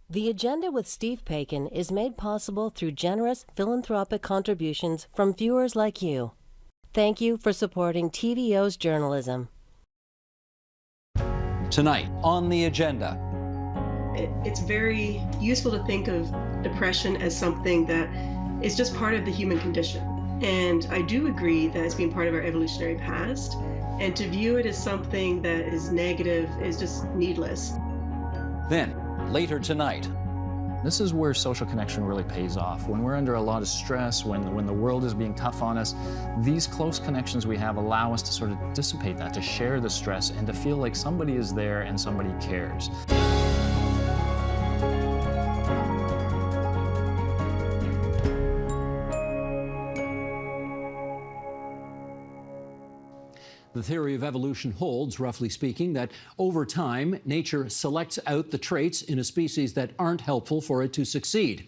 The Agenda with Steve Paikin is made possible through generous philanthropic contributions from viewers like you. Thank you for supporting TVO's journalism. Tonight on the agenda. It's very useful to think of depression as something that is just part of the human condition. And I do agree that it's been part of our evolutionary past. And to view it as something that is negative is just needless. Then, later tonight. This is where social connection really pays off. When we're under a lot of stress, when the world is being tough on us, these close connections we have allow us to sort of dissipate that, to share the stress, and to feel like somebody is there and somebody cares. The theory of evolution holds, roughly speaking, that over time, nature selects out the traits in a species that aren't helpful for it to succeed.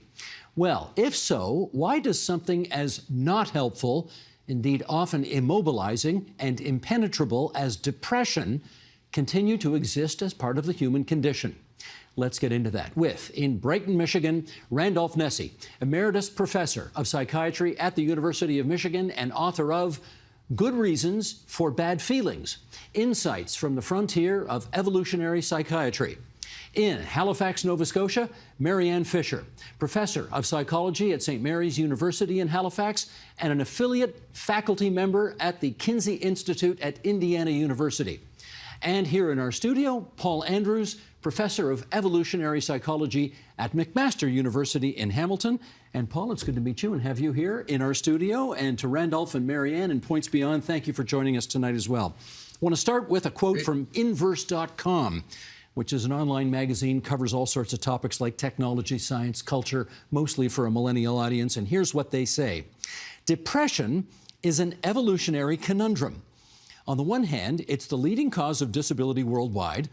Well, if so, why does something as not helpful, indeed often immobilizing and impenetrable as depression, continue to exist as part of the human condition? Let's get into that with, in Brighton, Michigan, Randolph Nesse, Emeritus Professor of Psychiatry at the University of Michigan and author of Good Reasons for Bad Feelings, Insights from the Frontier of Evolutionary Psychiatry. In Halifax, Nova Scotia, Marianne Fisher, Professor of Psychology at St. Mary's University in Halifax and an affiliate faculty member at the Kinsey Institute at Indiana University. And here in our studio, Paul Andrews, Professor of Evolutionary Psychology at McMaster University in Hamilton. And Paul, it's good to meet you and have you here in our studio. And to Randolph and Marianne and Points Beyond, thank you for joining us tonight as well. I want to start with a quote from Inverse.com, which is an online magazine, covers all sorts of topics like technology, science, culture, mostly for a millennial audience. And here's what they say. Depression is an evolutionary conundrum. On the one hand, it's the leading cause of disability worldwide.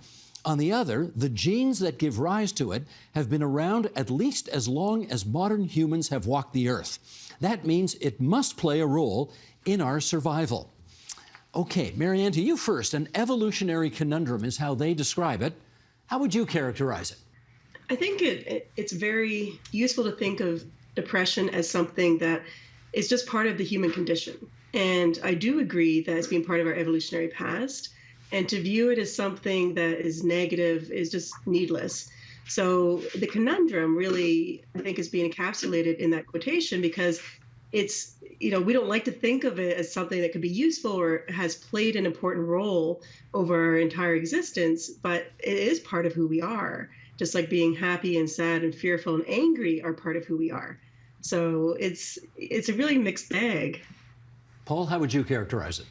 On the other, the genes that give rise to it have been around at least as long as modern humans have walked the earth. That means it must play a role in our survival. Okay, Marianne, to you first. An evolutionary conundrum is how they describe it. How would you characterize it? I think it's very useful to think of depression as something that is just part of the human condition. And I do agree that it's been part of our evolutionary past. And to view it as something that is negative is just needless. So the conundrum really, I think, is being encapsulated in that quotation because it's, we don't like to think of it as something that could be useful or has played an important role over our entire existence, but it is part of who we are, just like being happy and sad and fearful and angry are part of who we are. So it's a really mixed bag. Paul, how would you characterize it?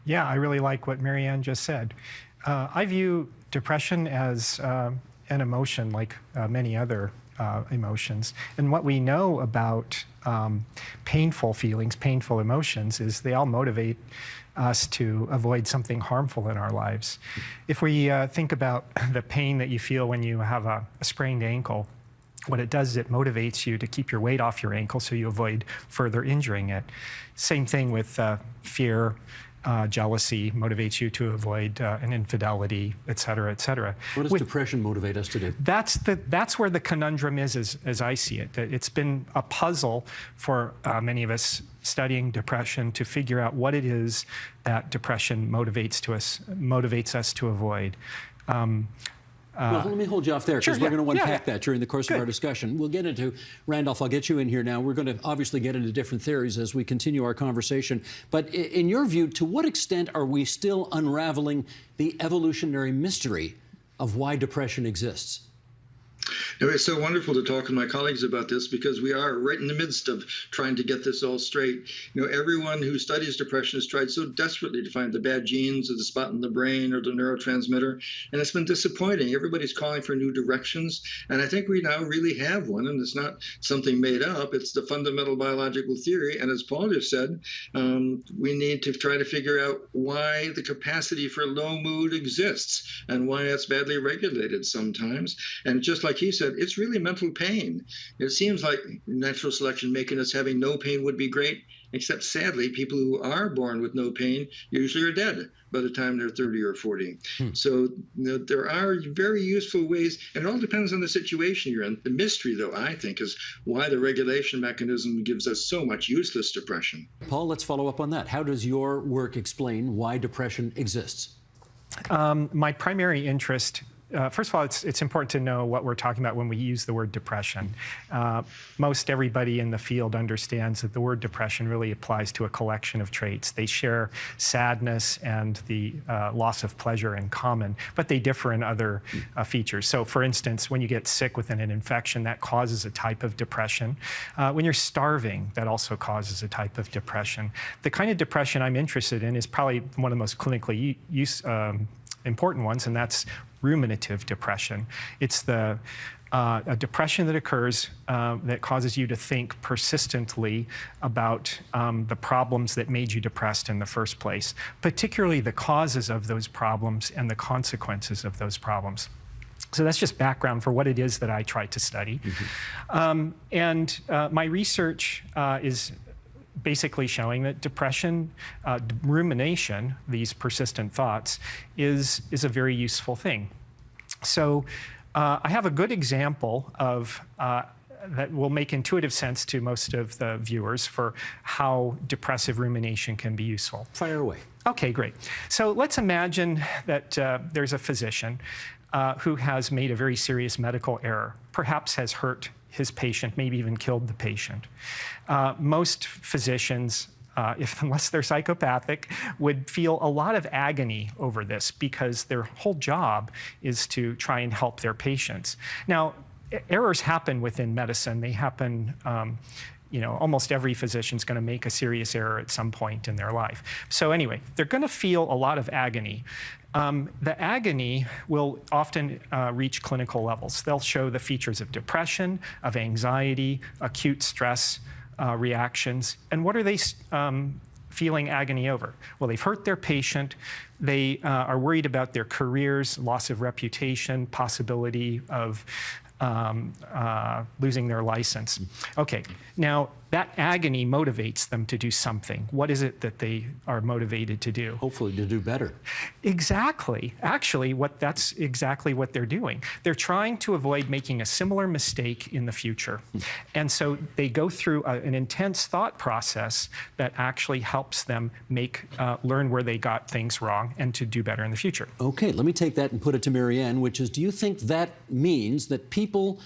Yeah, I really like what Marianne just said. I view depression as an emotion like many other emotions. And what we know about painful feelings, painful emotions, is they all motivate us to avoid something harmful in our lives. If we think about the pain that you feel when you have a sprained ankle, what it does is it motivates you to keep your weight off your ankle so you avoid further injuring it. Same thing with fear. Jealousy motivates you to avoid an infidelity, et cetera, et cetera. What does depression motivate us to do? That's where the conundrum is, as I see it. It's been a puzzle for many of us studying depression to figure out what it is that depression motivates us to avoid. Well, let me hold you off there because we're going to unpack that during the course of our discussion. We'll get into, Randolph, I'll get you in here now. We're going to obviously get into different theories as we continue our conversation. But in your view, to what extent are we still unraveling the evolutionary mystery of why depression exists? It's so wonderful to talk with my colleagues about this because we are right in the midst of trying to get this all straight. Everyone who studies depression has tried so desperately to find the bad genes or the spot in the brain or the neurotransmitter, and it's been disappointing. Everybody's calling for new directions, and I think we now really have one, and it's not something made up. It's the fundamental biological theory, and as Paul just said, we need to try to figure out why the capacity for low mood exists and why it's badly regulated sometimes. And just like he said, it's really mental pain. It seems like natural selection making us having no pain would be great, except sadly, people who are born with no pain usually are dead by the time they're 30 or 40. So there are very useful ways, and it all depends on the situation you're in. The mystery, though, I think, is why the regulation mechanism gives us so much useless depression. Paul, let's follow up on that. How does your work explain why depression exists? My primary interest, first of all, it's important to know what we're talking about when we use the word depression. Most everybody in the field understands that the word depression really applies to a collection of traits. They share sadness and the loss of pleasure in common, but they differ in other features. So for instance, when you get sick with an infection, that causes a type of depression. When you're starving, that also causes a type of depression. The kind of depression I'm interested in is probably one of the most clinically important ones, and that's ruminative depression. It's a depression that occurs that causes you to think persistently about the problems that made you depressed in the first place, particularly the causes of those problems and the consequences of those problems. So that's just background for what it is that I try to study. My research is basically showing that depression, rumination, these persistent thoughts, is a very useful thing. So I have a good example of that will make intuitive sense to most of the viewers for how depressive rumination can be useful. Fire away. Okay, great. So let's imagine that there's a physician who has made a very serious medical error, perhaps has hurt his patient, maybe even killed the patient. Most physicians, unless they're psychopathic, would feel a lot of agony over this because their whole job is to try and help their patients. Now, errors happen within medicine. They happen, almost every physician's going to make a serious error at some point in their life. So anyway, they're going to feel a lot of agony. The agony will often reach clinical levels. They'll show the features of depression, of anxiety, acute stress reactions. And what are they feeling agony over? Well, they've hurt their patient. They are worried about their careers, loss of reputation, possibility of losing their license. Okay, now that agony motivates them to do something. What is it that they are motivated to do? Hopefully to do better. Exactly. Actually, that's exactly what they're doing. They're trying to avoid making a similar mistake in the future. And so they go through an intense thought process that actually helps them learn where they got things wrong and to do better in the future. Okay, let me take that and put it to Marianne, which is, do you think that means that people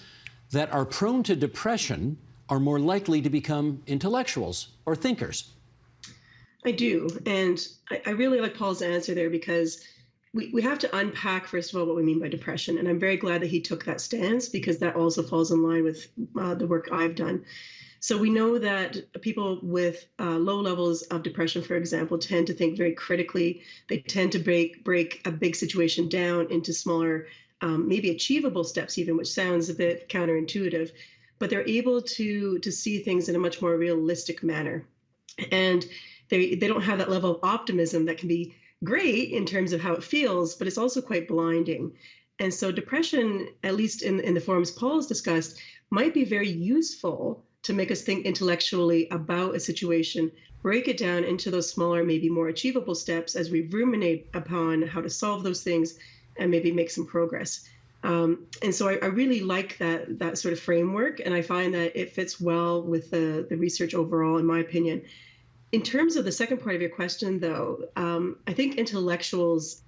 that are prone to depression are more likely to become intellectuals or thinkers? I do. And I really like Paul's answer there, because we have to unpack, first of all, what we mean by depression. And I'm very glad that he took that stance, because that also falls in line with the work I've done. So we know that people with low levels of depression, for example, tend to think very critically. They tend to break a big situation down into smaller, maybe achievable steps even, which sounds a bit counterintuitive. But they're able to see things in a much more realistic manner. And they don't have that level of optimism that can be great in terms of how it feels, but it's also quite blinding. And so depression, at least in the forms Paul's discussed, might be very useful to make us think intellectually about a situation, break it down into those smaller, maybe more achievable steps as we ruminate upon how to solve those things and maybe make some progress. And so I really like that sort of framework, and I find that it fits well with the research overall, in my opinion. In terms of the second part of your question, though, I think intellectuals,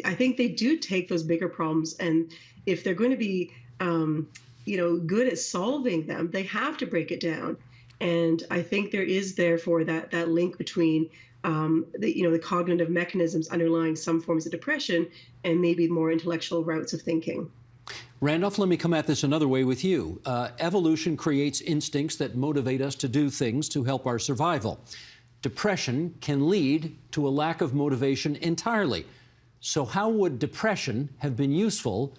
I think they do take those bigger problems, and if they're going to be, good at solving them, they have to break it down. And I think there is therefore that link between the cognitive mechanisms underlying some forms of depression and maybe more intellectual routes of thinking. Randolph, let me come at this another way with you. Evolution creates instincts that motivate us to do things to help our survival. Depression can lead to a lack of motivation entirely. So how would depression have been useful,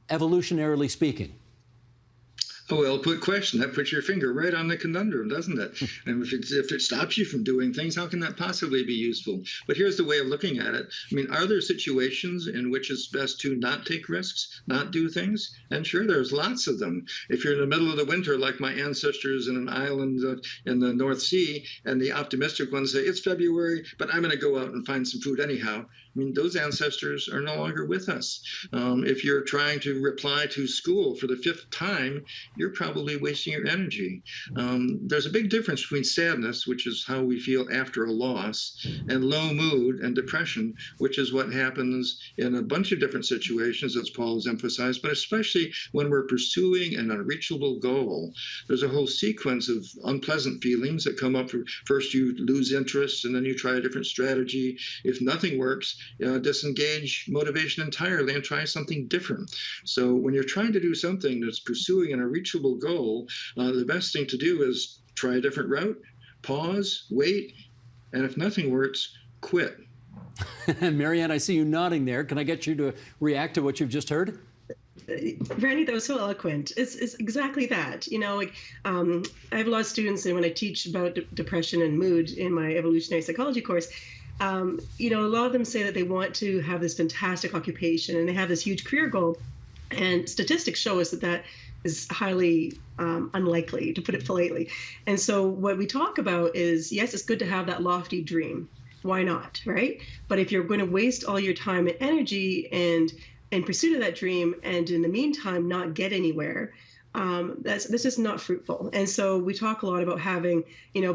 evolutionarily speaking? A well-put question. That puts your finger right on the conundrum, doesn't it? And if it stops you from doing things, how can that possibly be useful? But here's the way of looking at it. I mean, are there situations in which it's best to not take risks, not do things? And sure, there's lots of them. If you're in the middle of the winter, like my ancestors in an island in the North Sea, and the optimistic ones say, it's February, but I'm going to go out and find some food anyhow. I mean, those ancestors are no longer with us. If you're trying to reply to school for the 5th time, you're probably wasting your energy. There's a big difference between sadness, which is how we feel after a loss, and low mood and depression, which is what happens in a bunch of different situations, as Paul has emphasized, but especially when we're pursuing an unreachable goal. There's a whole sequence of unpleasant feelings that come up. First, you lose interest, and then you try a different strategy. If nothing works, disengage motivation entirely and try something different. So when you're trying to do something that's pursuing an unreachable goal, the best thing to do is try a different route, pause, wait, and if nothing works, quit. Marianne, I see you nodding there. Can I get you to react to what you've just heard? Randy, that was so eloquent. It's exactly that. I have a lot of students, and when I teach about depression and mood in my evolutionary psychology course, a lot of them say that they want to have this fantastic occupation and they have this huge career goal. And statistics show us that is highly unlikely, to put it politely. And so what we talk about is, yes, it's good to have that lofty dream. Why not, right? But if you're going to waste all your time and energy and in pursuit of that dream, and in the meantime not get anywhere, this is not fruitful. And so we talk a lot about having,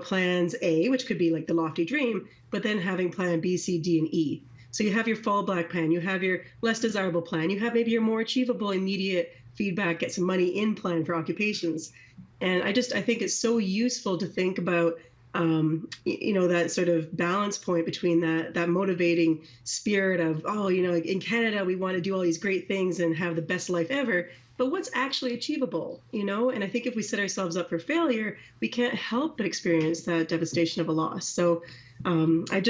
plans A, which could be like the lofty dream, but then having plan B, C, D, and E. So you have your fallback plan, you have your less desirable plan, you have maybe your more achievable, immediate feedback, get some money in plan for occupations. And I think it's so useful to think about that sort of balance point between that motivating spirit of, in Canada, we want to do all these great things and have the best life ever, but what's actually achievable, And I think if we set ourselves up for failure, we can't help but experience that devastation of a loss. So I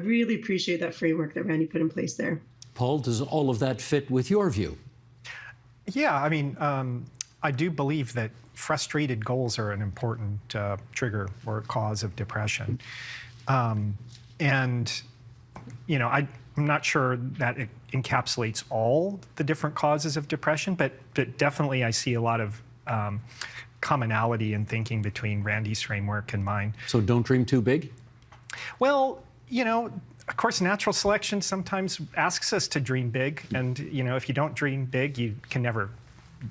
really appreciate that framework that Randy put in place there. Paul, does all of that fit with your view? Yeah, I mean, I do believe that frustrated goals are an important trigger or cause of depression. I'm not sure that it encapsulates all the different causes of depression, but definitely I see a lot of commonality in thinking between Randy's framework and mine. So don't dream too big? Well, of course, natural selection sometimes asks us to dream big. And, if you don't dream big, you can never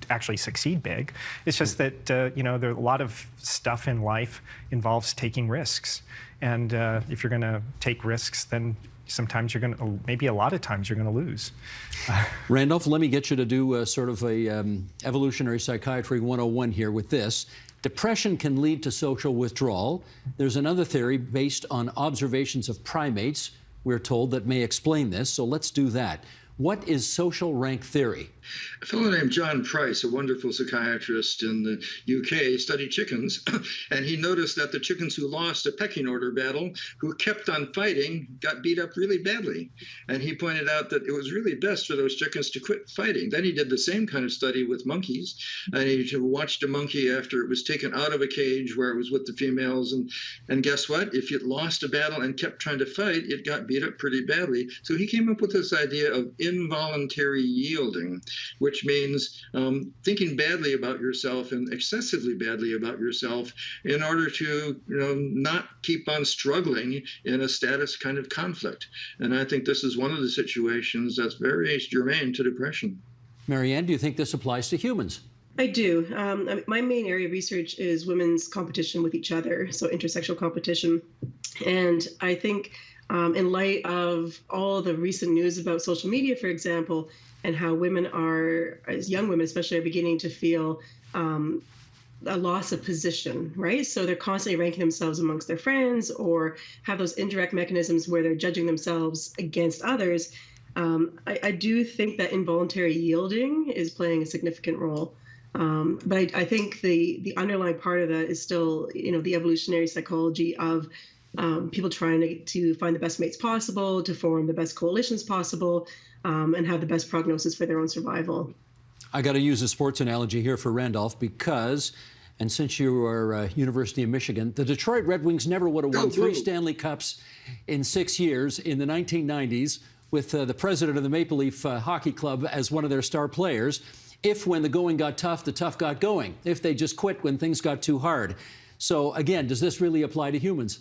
actually succeed big. It's just that, there are a lot of stuff in life involves taking risks. And if you're going to take risks, then sometimes maybe a lot of times you're going to lose. Randolph, let me get you to do sort of a evolutionary psychiatry 101 here with this. Depression can lead to social withdrawal. There's another theory based on observations of primates, we're told, that may explain this. So let's do that. What is social rank theory? A fellow named John Price, a wonderful psychiatrist in the UK, studied chickens, and he noticed that the chickens who lost a pecking order battle, who kept on fighting, got beat up really badly. And he pointed out that it was really best for those chickens to quit fighting. Then he did the same kind of study with monkeys, and he watched a monkey after it was taken out of a cage where it was with the females, and guess what? If it lost a battle and kept trying to fight, it got beat up pretty badly. So he came up with this idea of involuntary yielding, which means thinking badly about yourself and excessively badly about yourself in order to not keep on struggling in a status kind of conflict. And I think this is one of the situations that's very germane to depression. Marianne, do you think this applies to humans? I do. My main area of research is women's competition with each other, so intersexual competition. And I think in light of all the recent news about social media, for example, and how women are, as young women especially, are beginning to feel a loss of position, right? So they're constantly ranking themselves amongst their friends or have those indirect mechanisms where they're judging themselves against others. I do think that involuntary yielding is playing a significant role. But I think the underlying part of that is still, the evolutionary psychology of people trying to find the best mates possible, to form the best coalitions possible, and have the best prognosis for their own survival. I got to use a sports analogy here for Randolph because, and since you are University of Michigan, the Detroit Red Wings never would have won 3 Stanley Cups in 6 years in the 1990s with the president of the Maple Leaf Hockey Club as one of their star players, if when the going got tough, the tough got going, if they just quit when things got too hard. So again, does this really apply to humans?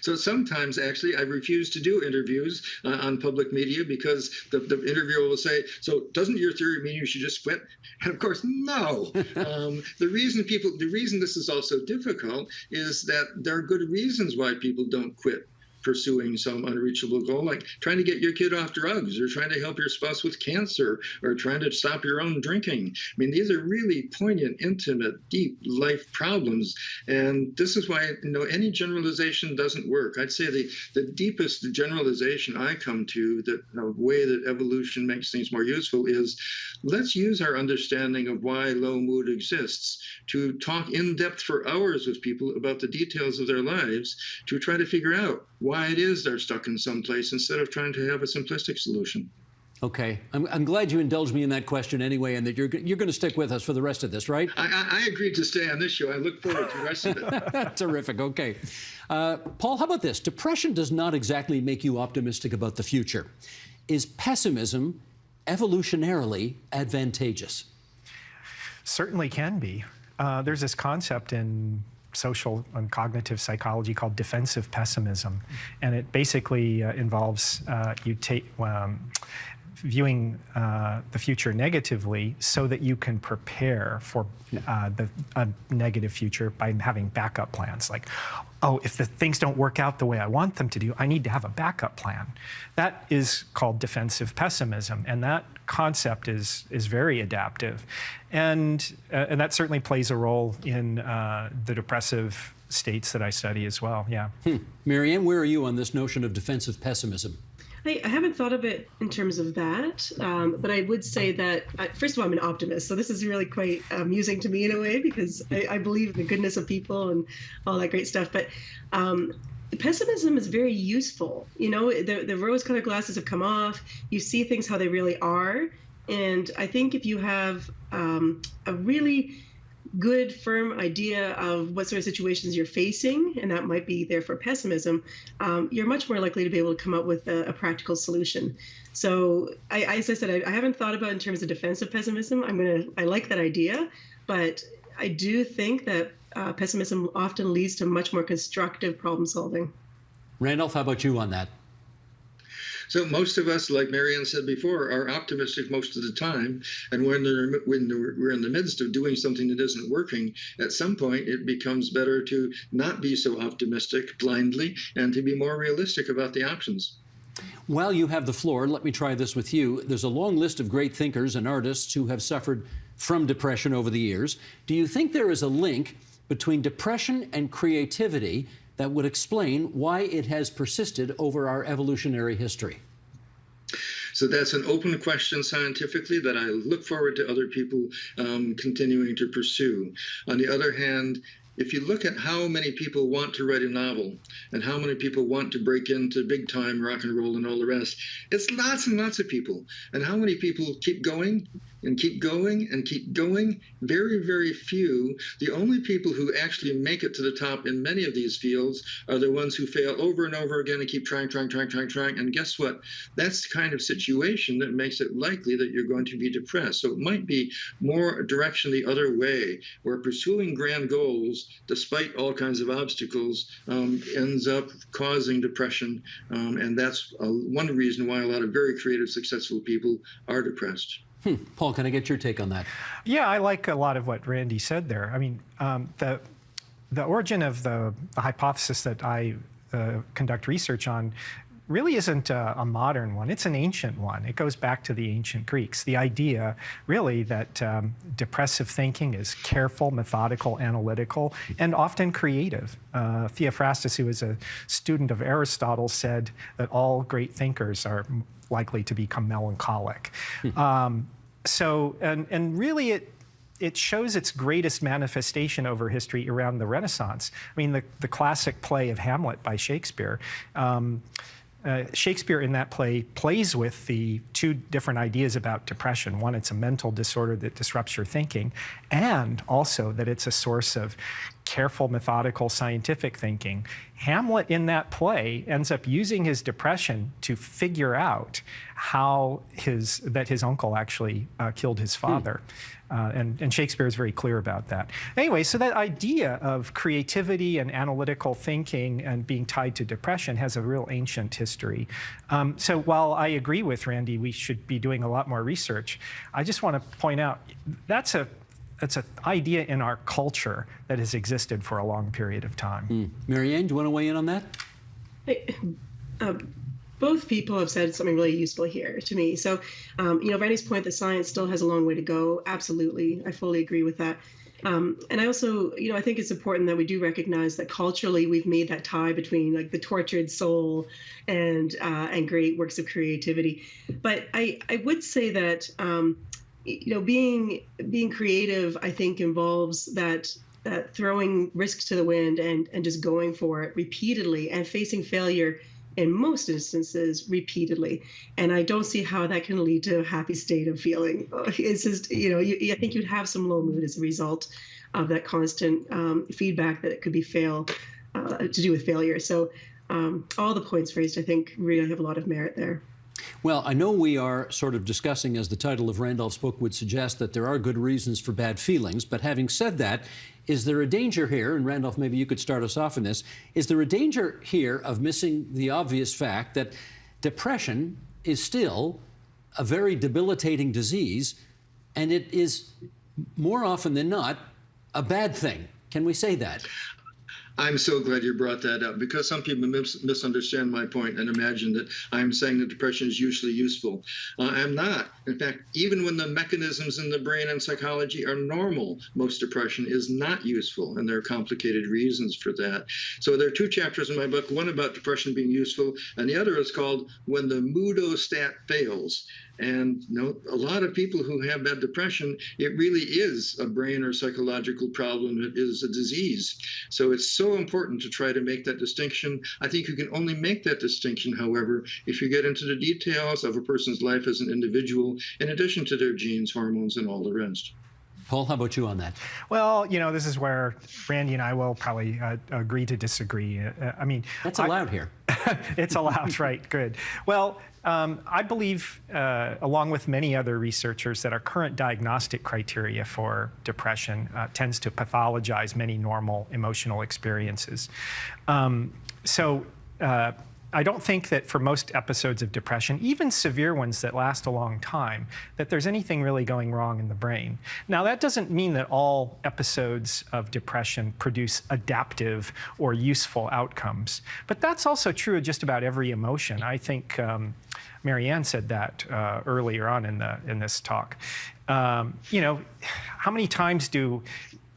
So sometimes, actually, I refuse to do interviews on public media because the interviewer will say, so doesn't your theory mean you should just quit? And of course, no. The reason this is also difficult is that there are good reasons why people don't quit pursuing some unreachable goal, like trying to get your kid off drugs or trying to help your spouse with cancer or trying to stop your own drinking. I mean, these are really poignant, intimate, deep life problems. And this is why, any generalization doesn't work. I'd say the deepest generalization I come to, that way that evolution makes things more useful, is let's use our understanding of why low mood exists to talk in depth for hours with people about the details of their lives to try to figure out why it is they're stuck in some place instead of trying to have a simplistic solution. Okay. I'm glad you indulged me in that question anyway, and that you're going to stick with us for the rest of this, right? I agreed to stay on this show. I look forward to the rest of it. Terrific. Okay. Paul, how about this? Depression does not exactly make you optimistic about the future. Is pessimism evolutionarily advantageous? Certainly can be. There's this concept in social and cognitive psychology called defensive pessimism, and it basically involves viewing the future negatively so that you can prepare for a negative future by having backup plans. Like, oh, if the things don't work out the way I want them to do, I need to have a backup plan. That is called defensive pessimism, and that concept is very adaptive. And that certainly plays a role in the depressive states that I study as well, yeah. Marianne, where are you on this notion of defensive pessimism? I haven't thought of it in terms of that, but I would say that, first of all, I'm an optimist. So this is really quite amusing to me in a way, because I believe in the goodness of people and all that great stuff. But pessimism is very useful. The rose-colored glasses have come off. You see things how they really are. And I think if you have a really good, firm idea of what sort of situations you're facing, and that might be there for pessimism, you're much more likely to be able to come up with a practical solution. So as I said, I haven't thought about it in terms of defensive pessimism. I like that idea, but I do think that pessimism often leads to much more constructive problem solving. Randolph, how about you on that? So most of us, like Marianne said before, are optimistic most of the time. And when we're in the midst of doing something that isn't working, at some point it becomes better to not be so optimistic blindly and to be more realistic about the options. While you have the floor, let me try this with you. There's a long list of great thinkers and artists who have suffered from depression over the years. Do you think there is a link between depression and creativity that would explain why it has persisted over our evolutionary history? So that's an open question scientifically that I look forward to other people continuing to pursue. On the other hand, if you look at how many people want to write a novel and how many people want to break into big time rock and roll and all the rest, it's lots and lots of people. And how many people keep going and keep going and keep going? Very, very few. The only people who actually make it to the top in many of these fields are the ones who fail over and over again and keep trying. And guess what? That's the kind of situation that makes it likely that you're going to be depressed. So it might be more direction the other way, where pursuing grand goals, despite all kinds of obstacles, ends up causing depression. And that's one reason why a lot of very creative, successful people are depressed. Paul, can I get your take on that? Yeah, I like a lot of what Randy said there. I mean, the origin of the hypothesis that I conduct research on really isn't a modern one. It's an ancient one. It goes back to the ancient Greeks. The idea, really, that depressive thinking is careful, methodical, analytical, and often creative. Theophrastus, who was a student of Aristotle, said that all great thinkers are likely to become melancholic. And really it shows its greatest manifestation over history around the Renaissance. I mean, the classic play of Hamlet by Shakespeare Shakespeare in that play plays with the two different ideas about depression. One, it's a mental disorder that disrupts your thinking, and also that it's a source of careful, methodical, scientific thinking. Hamlet in that play ends up using his depression to figure out how his uncle actually killed his father. And Shakespeare is very clear about that. Anyway, so that idea of creativity and analytical thinking and being tied to depression has a real ancient history. So while I agree with Randy, we should be doing a lot more research, I just want to point out that's an idea in our culture that has existed for a long period of time. Marianne, do you want to weigh in on that? Both people have said something really useful here to me. So, Randy's point that science still has a long way to go. Absolutely. I fully agree with that. And I also, I think it's important that we do recognize that culturally we've made that tie between like the tortured soul and great works of creativity. But I would say that, being creative, I think, involves that throwing risks to the wind and just going for it repeatedly and facing failure in most instances repeatedly. And I don't see how that can lead to a happy state of feeling. It's just, I think you'd have some low mood as a result of that constant feedback that it could be to do with failure. So all the points raised, I think, really have a lot of merit there. Well, I know we are sort of discussing, as the title of Randolph's book would suggest, that there are good reasons for bad feelings. But having said that, is there a danger here, and Randolph, maybe you could start us off in this, is there a danger here of missing the obvious fact that depression is still a very debilitating disease, and it is more often than not a bad thing? Can we say that? I'm so glad you brought that up, because some people misunderstand my point and imagine that I'm saying that depression is usually useful. I'm not. In fact, even when the mechanisms in the brain and psychology are normal, most depression is not useful, and there are complicated reasons for that. So there are two chapters in my book, one about depression being useful, and the other is called When the Moodostat Fails. And a lot of people who have that depression, it really is a brain or psychological problem. It is a disease. So it's so important to try to make that distinction. I think you can only make that distinction, however, if you get into the details of a person's life as an individual, in addition to their genes, hormones, and all the rest. Paul, how about you on that? Well, this is where Randy and I will probably agree to disagree. I mean, that's allowed here. It's allowed, right? Good. Well, I believe, along with many other researchers, that our current diagnostic criteria for depression tends to pathologize many normal emotional experiences. I don't think that for most episodes of depression, even severe ones that last a long time, that there's anything really going wrong in the brain. Now, that doesn't mean that all episodes of depression produce adaptive or useful outcomes, but that's also true of just about every emotion. I think Marianne said that earlier on in this talk. How many times do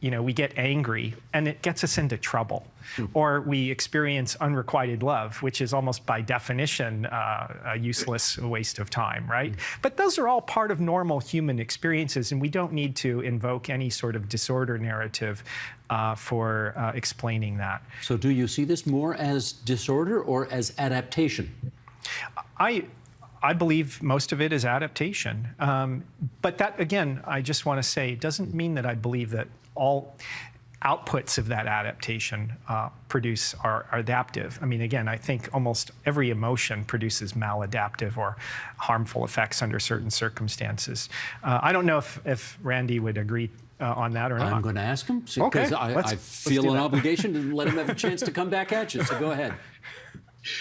we get angry and it gets us into trouble? Or we experience unrequited love, which is almost by definition a useless waste of time, right? But those are all part of normal human experiences, and we don't need to invoke any sort of disorder narrative for explaining that. So do you see this more as disorder or as adaptation? I believe most of it is adaptation. But that, again, I just want to say, doesn't mean that I believe that all outputs of that adaptation are adaptive. I mean, again, I think almost every emotion produces maladaptive or harmful effects under certain circumstances. I don't know if Randy would agree on that or not. I'm going to ask him, okay, because I feel an obligation to let him have a chance to come back at you, so go ahead.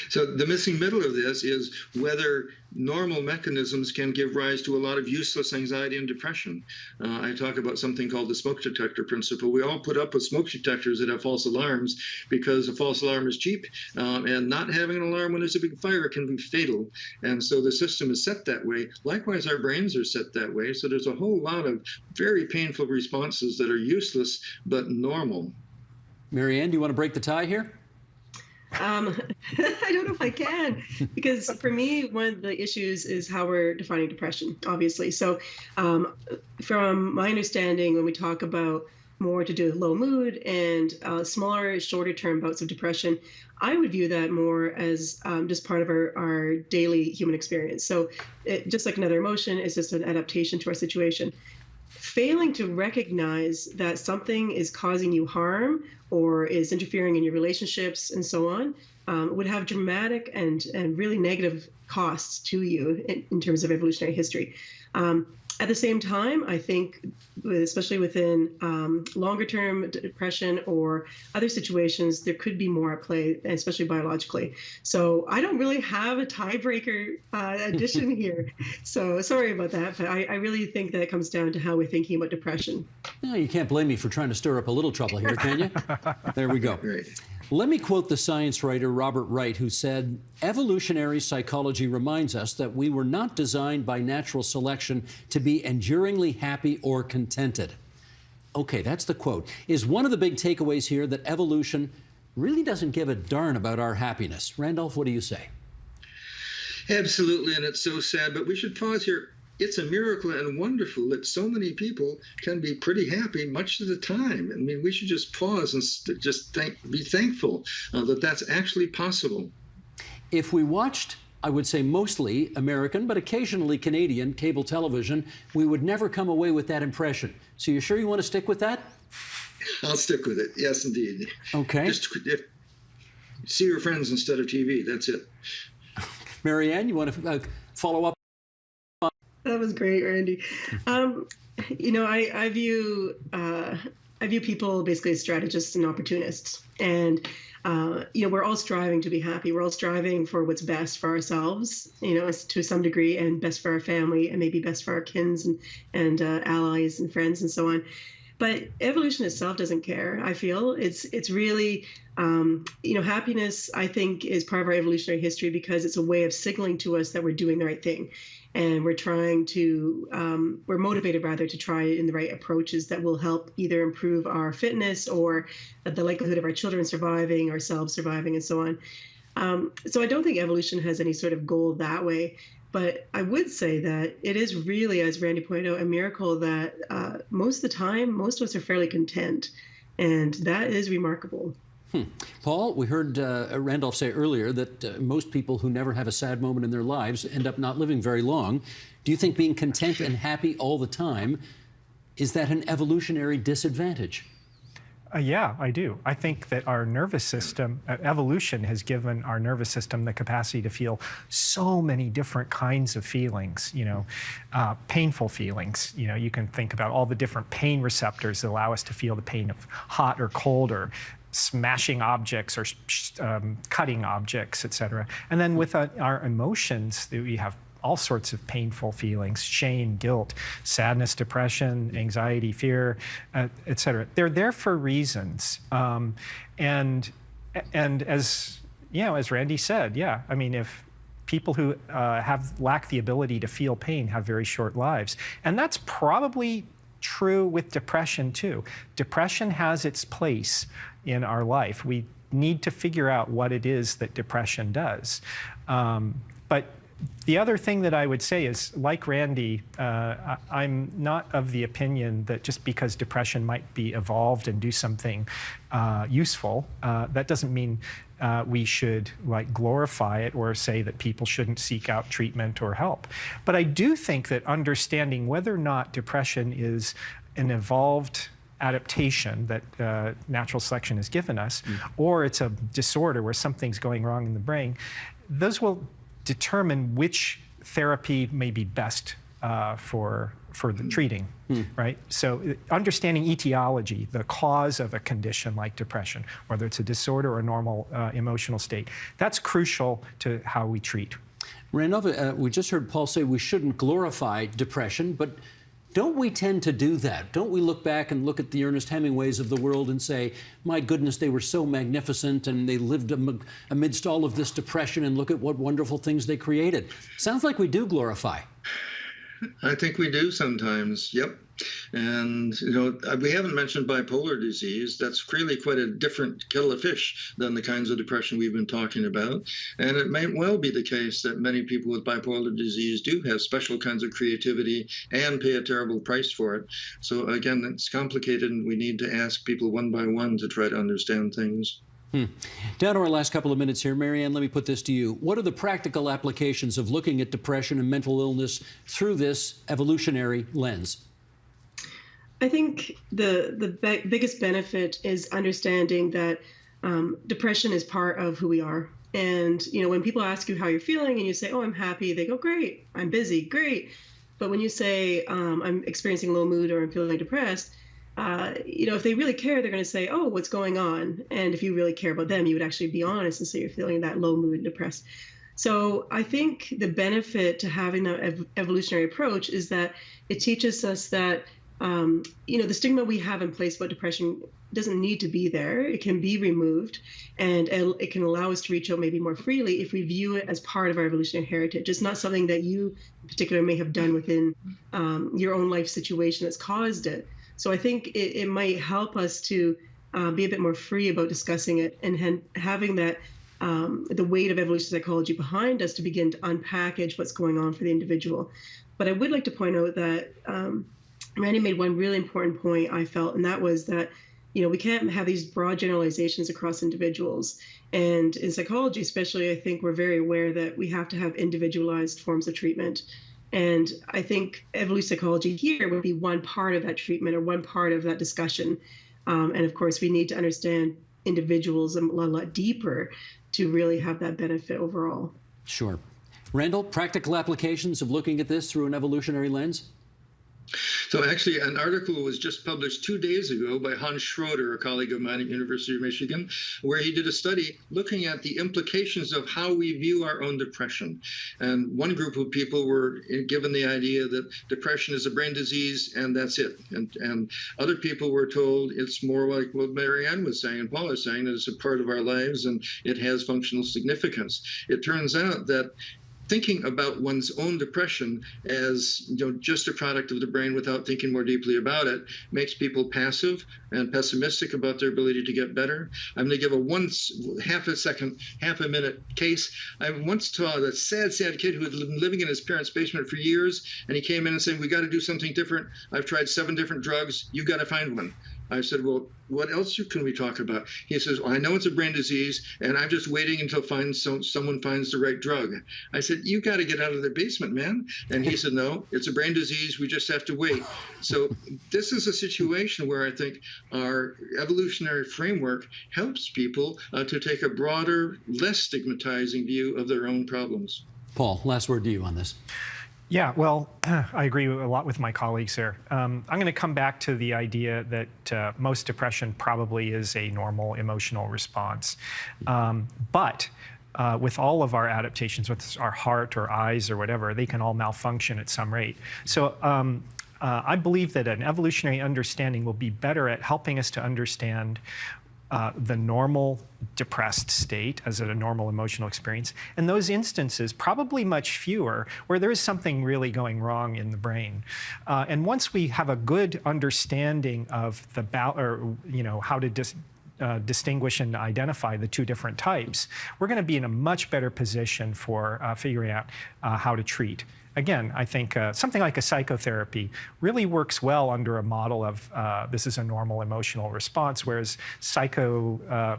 So the missing middle of this is whether normal mechanisms can give rise to a lot of useless anxiety and depression. I talk about something called the smoke detector principle. We all put up with smoke detectors that have false alarms because a false alarm is cheap, and not having an alarm when there's a big fire can be fatal. And so the system is set that way. Likewise, our brains are set that way. So there's a whole lot of very painful responses that are useless but normal. Marianne, do you want to break the tie here? I don't know if I can, because for me, one of the issues is how we're defining depression, obviously. So from my understanding, when we talk about more to do with low mood and smaller, shorter term bouts of depression, I would view that more as just part of our daily human experience. So just like another emotion, it's just an adaptation to our situation. Failing to recognize that something is causing you harm or is interfering in your relationships and so on would have dramatic and really negative costs to you in terms of evolutionary history. At the same time, I think, especially within longer-term depression or other situations, there could be more at play, especially biologically. So I don't really have a tiebreaker addition here. So sorry about that, but I really think that it comes down to how we're thinking about depression. No, you can't blame me for trying to stir up a little trouble here, can you? There we go. Great. Let me quote the science writer Robert Wright, who said, "Evolutionary psychology reminds us that we were not designed by natural selection to be enduringly happy or contented." Okay, that's the quote. Is one of the big takeaways here that evolution really doesn't give a darn about our happiness? Randolph, what do you say? Absolutely, and it's so sad, but we should pause here. It's a miracle and wonderful that so many people can be pretty happy much of the time. I mean, we should just pause and just be thankful that that's actually possible. If we watched, I would say mostly American, but occasionally Canadian cable television, we would never come away with that impression. So you sure you want to stick with that? I'll stick with it. Yes, indeed. Okay. Just see your friends instead of TV. That's it. Marianne, you want to follow up? That was great, Randy. You know, I view people basically as strategists and opportunists, and you know, we're all striving to be happy. We're all striving for what's best for ourselves, you know, to some degree, and best for our family, and maybe best for our kins and allies and friends and so on. But evolution itself doesn't care. I feel it's really, you know, happiness, I think, is part of our evolutionary history because it's a way of signaling to us that we're doing the right thing. And we're trying to, we're motivated rather to try in the right approaches that will help either improve our fitness or the likelihood of our children surviving, ourselves surviving, and so on. So I don't think evolution has any sort of goal that way. But I would say that it is really, as Randy pointed out, a miracle that most of the time, most of us are fairly content. And that is remarkable. Paul, we heard Randolph say earlier that most people who never have a sad moment in their lives end up not living very long. Do you think being content and happy all the time, is that an evolutionary disadvantage? Yeah, I do. I think that our nervous system, evolution has given our nervous system the capacity to feel so many different kinds of feelings, you know, painful feelings. You know, you can think about all the different pain receptors that allow us to feel the pain of hot or cold or smashing objects or cutting objects, etc. And then with our emotions, we have all sorts of painful feelings: shame, guilt, sadness, depression, anxiety, fear, etc. They're there for reasons. And as you know, as Randy said, yeah, I mean, if people who lack the ability to feel pain have very short lives, and that's probably true with depression too. Depression has its place in our life. We need to figure out what it is that depression does. But the other thing that I would say is, like Randy, I'm not of the opinion that just because depression might be evolved and do something useful, that doesn't mean we should like glorify it or say that people shouldn't seek out treatment or help. But I do think that understanding whether or not depression is an evolved adaptation that natural selection has given us, or it's a disorder where something's going wrong in the brain, those will determine which therapy may be best for the treating, right? So understanding etiology, the cause of a condition like depression, whether it's a disorder or a normal emotional state, that's crucial to how we treat. Randolph, we just heard Paul say we shouldn't glorify depression, but don't we tend to do that? Don't we look back and look at the Ernest Hemingways of the world and say, my goodness, they were so magnificent and they lived amidst all of this depression, and look at what wonderful things they created? Sounds like we do glorify. I think we do sometimes, yep. And, we haven't mentioned bipolar disease. That's really quite a different kettle of fish than the kinds of depression we've been talking about. And it may well be the case that many people with bipolar disease do have special kinds of creativity and pay a terrible price for it. So again, it's complicated, and we need to ask people one by one to try to understand things. Down to our last couple of minutes here. Marianne, let me put this to you. What are the practical applications of looking at depression and mental illness through this evolutionary lens? I think the biggest benefit is understanding that depression is part of who we are. And, when people ask you how you're feeling and you say, oh, I'm happy, they go, great. I'm busy, great. But when you say, I'm experiencing low mood or I'm feeling depressed, if they really care, they're going to say, oh, what's going on? And if you really care about them, you would actually be honest and say you're feeling that low mood and depressed. So I think the benefit to having the evolutionary approach is that it teaches us that the stigma we have in place about depression doesn't need to be there. It can be removed, and it can allow us to reach out maybe more freely if we view it as part of our evolutionary heritage. It's not something that you in particular may have done within your own life situation that's caused it. So I think it might help us to be a bit more free about discussing it and having that the weight of evolutionary psychology behind us to begin to unpackage what's going on for the individual. But I would like to point out that Randy made one really important point, I felt, and that was that, we can't have these broad generalizations across individuals. And in psychology, especially, I think we're very aware that we have to have individualized forms of treatment. And I think evolutionary psychology here would be one part of that treatment or one part of that discussion. And of course, we need to understand individuals a lot deeper to really have that benefit overall. Sure. Randall, practical applications of looking at this through an evolutionary lens? So actually, an article was just published 2 days ago by Hans Schroeder, a colleague of mine at University of Michigan, where he did a study looking at the implications of how we view our own depression. And one group of people were given the idea that depression is a brain disease and that's it. And other people were told it's more like what Marianne was saying and Paul is saying, that it's a part of our lives and it has functional significance. It turns out that thinking about one's own depression as just a product of the brain without thinking more deeply about it makes people passive and pessimistic about their ability to get better. I'm going to give a half a minute case. I once saw a sad kid who had been living in his parents' basement for years, and he came in and said, we got to do something different. I've tried 7 different drugs. You've got to find one. I said, well, what else can we talk about? He says, well, I know it's a brain disease, and I'm just waiting until someone finds the right drug. I said, you got to get out of the basement, man. And he said, no, it's a brain disease. We just have to wait. So this is a situation where I think our evolutionary framework helps people to take a broader, less stigmatizing view of their own problems. Paul, last word to you on this. Yeah, well, I agree a lot with my colleagues there. I'm going to come back to the idea that most depression probably is a normal emotional response. But with all of our adaptations, with our heart or eyes or whatever, they can all malfunction at some rate. So I believe that an evolutionary understanding will be better at helping us to understand the normal depressed state as a normal emotional experience, and those instances, probably much fewer, where there is something really going wrong in the brain. And once we have a good understanding of the how to distinguish and identify the 2 different types, we're going to be in a much better position for figuring out how to treat. Again, I think something like a psychotherapy really works well under a model of this is a normal emotional response, whereas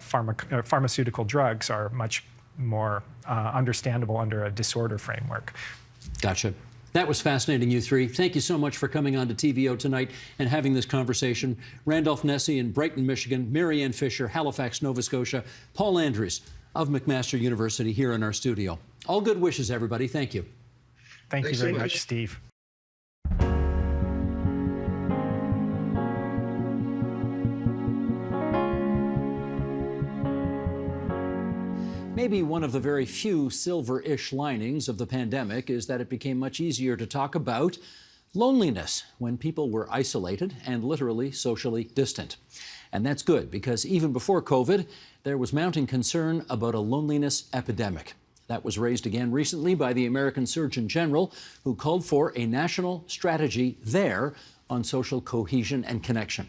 pharmaceutical drugs are much more understandable under a disorder framework. Gotcha. That was fascinating, you 3. Thank you so much for coming on to TVO tonight and having this conversation. Randolph Nesse in Brighton, Michigan, Marianne Fisher, Halifax, Nova Scotia, Paul Andrews of McMaster University here in our studio. All good wishes, everybody. Thank you. Thank you very much, Steve. Maybe one of the very few silver-ish linings of the pandemic is that it became much easier to talk about loneliness when people were isolated and literally socially distant. And that's good, because even before COVID, there was mounting concern about a loneliness epidemic. That was raised again recently by the American Surgeon General, who called for a national strategy there on social cohesion and connection.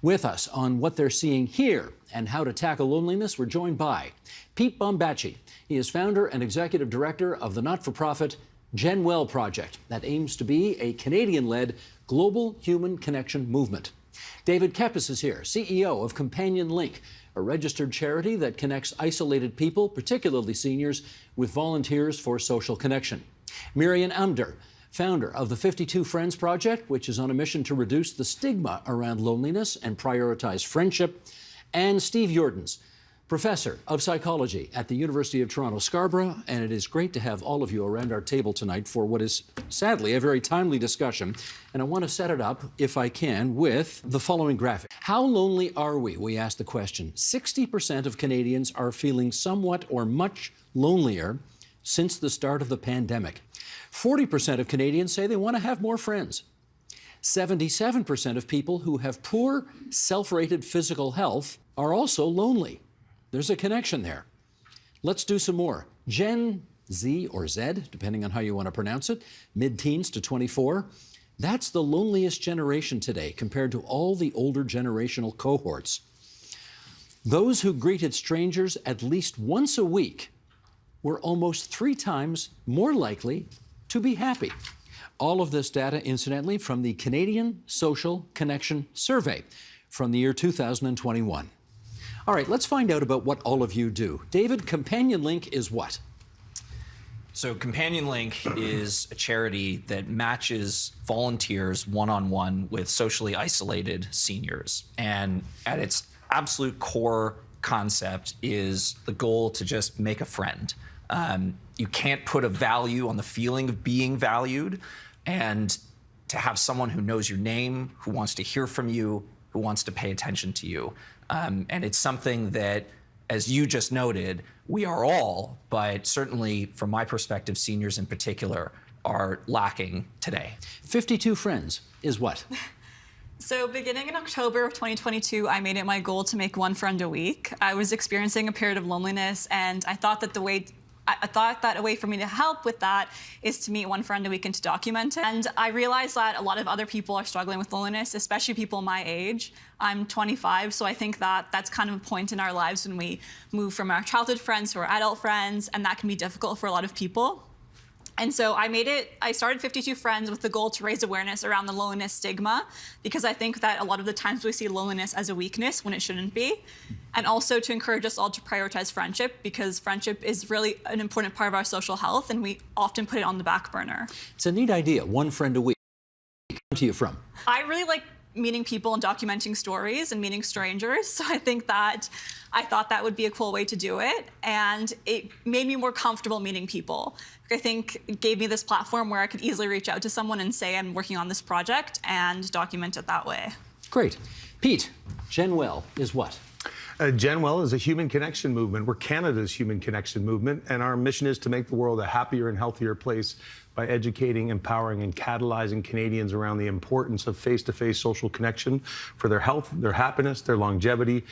With us on what they're seeing here and how to tackle loneliness, we're joined by Pete Bombaci. He is founder and executive director of the not-for-profit Gen Well Project that aims to be a Canadian-led global human connection movement. David Kepis is here, CEO of Companion Link, a registered charity that connects isolated people, particularly seniors, with volunteers for social connection. Miriam Amder, founder of the 52 Friends Project, which is on a mission to reduce the stigma around loneliness and prioritize friendship. And Steve Jordaens, professor of psychology at the University of Toronto, Scarborough. And it is great to have all of you around our table tonight for what is, sadly, a very timely discussion. And I want to set it up, if I can, with the following graphic. How lonely are we? We asked the question. 60% of Canadians are feeling somewhat or much lonelier since the start of the pandemic. 40% of Canadians say they want to have more friends. 77% of people who have poor self-rated physical health are also lonely. There's a connection there. Let's do some more. Gen Z or Z, depending on how you want to pronounce it, mid-teens to 24. That's the loneliest generation today compared to all the older generational cohorts. Those who greeted strangers at least once a week were almost 3 times more likely to be happy. All of this data, incidentally, from the Canadian Social Connection Survey from the year 2021. All right, let's find out about what all of you do. David, Companion Link is what? So Companion Link is a charity that matches volunteers one-on-one with socially isolated seniors. And at its absolute core concept is the goal to just make a friend. You can't put a value on the feeling of being valued, and to have someone who knows your name, who wants to hear from you, who wants to pay attention to you. And it's something that, as you just noted, we are all, but certainly from my perspective, seniors in particular, are lacking today. 52 Friends is what? So beginning in October of 2022, I made it my goal to make one friend a week. I was experiencing a period of loneliness, and I thought that a way for me to help with that is to meet one friend a week and to document it. And I realized that a lot of other people are struggling with loneliness, especially people my age. I'm 25, so I think that that's kind of a point in our lives when we move from our childhood friends to our adult friends, and that can be difficult for a lot of people. And so I started 52 Friends with the goal to raise awareness around the loneliness stigma, because I think that a lot of the times we see loneliness as a weakness when it shouldn't be. And also to encourage us all to prioritize friendship, because friendship is really an important part of our social health, and we often put it on the back burner. It's a neat idea, one friend a week. Where do you from? I really like meeting people and documenting stories and meeting strangers. So I thought that would be a cool way to do it. And it made me more comfortable meeting people. I think it gave me this platform where I could easily reach out to someone and say I'm working on this project and document it that way. Great. Pete, Gen Well is what? Gen Well is a human connection movement. We're Canada's human connection movement, and our mission is to make the world a happier and healthier place by educating, empowering, and catalyzing Canadians around the importance of face-to-face social connection for their health, their happiness, their longevity,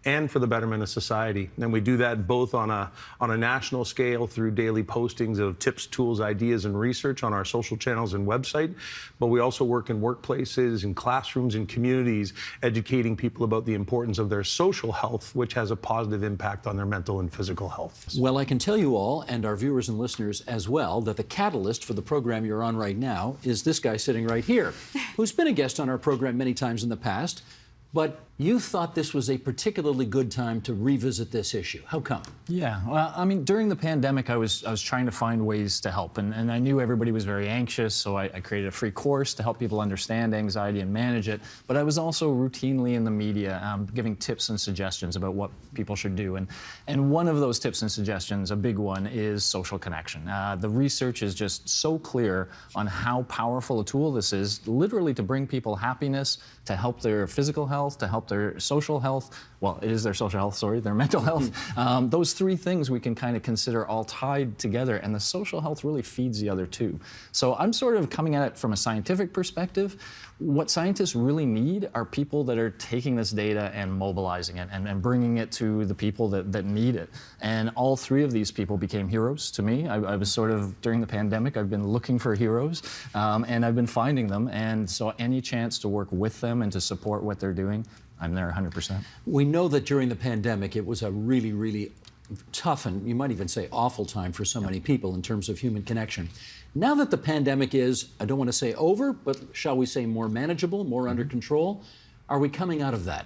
and for the betterment of society. And we do that both on a national scale through daily postings of tips, tools, ideas, and research on our social channels and website. But we also work in workplaces, in classrooms, in communities, educating people about the importance of their social health, which has a positive impact on their mental and physical health. Well, I can tell you all, and our viewers and listeners as well, that the catalyst for the program you're on right now is this guy sitting right here, who's been a guest on our program many times in the past. But you thought this was a particularly good time to revisit this issue. How come? Yeah, well, I mean, during the pandemic, I was trying to find ways to help, and I knew everybody was very anxious, so I created a free course to help people understand anxiety and manage it. But I was also routinely in the media giving tips and suggestions about what people should do. And one of those tips and suggestions, a big one, is social connection. The research is just so clear on how powerful a tool this is, literally to bring people happiness, to help their physical health, health, to help their social health. Well, it is their social health, sorry, their mental health. Those three things we can kind of consider all tied together, and the social health really feeds the other two. So I'm sort of coming at it from a scientific perspective. What scientists really need are people that are taking this data and mobilizing it and bringing it to the people that need it. And all three of these people became heroes to me. I was sort of, during the pandemic, I've been looking for heroes, and I've been finding them. And so any chance to work with them and to support what they're doing, I'm there 100%. We know that during the pandemic, it was a really, really tough and you might even say awful time for so many people in terms of human connection. Now that the pandemic is, I don't want to say over, but shall we say more manageable, more under control, are we coming out of that?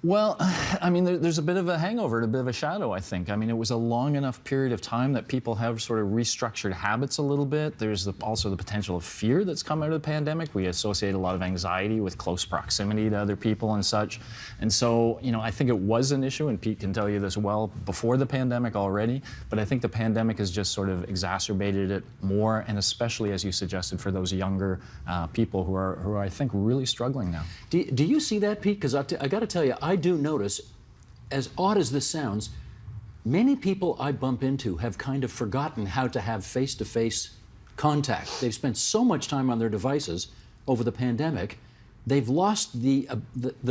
Well, I mean, there's a bit of a hangover, a bit of a shadow, I think. I mean, it was a long enough period of time that people have sort of restructured habits a little bit. There's also the potential of fear that's come out of the pandemic. We associate a lot of anxiety with close proximity to other people and such. And so, you know, I think it was an issue, and Pete can tell you this well, before the pandemic already, but I think the pandemic has just sort of exacerbated it more, and especially, as you suggested, for those younger people who are, I think, really struggling now. Do you see that, Pete? Because I got to tell you, I do notice, as odd as this sounds, many people I bump into have kind of forgotten how to have face-to-face contact. They've spent so much time on their devices over the pandemic, they've lost the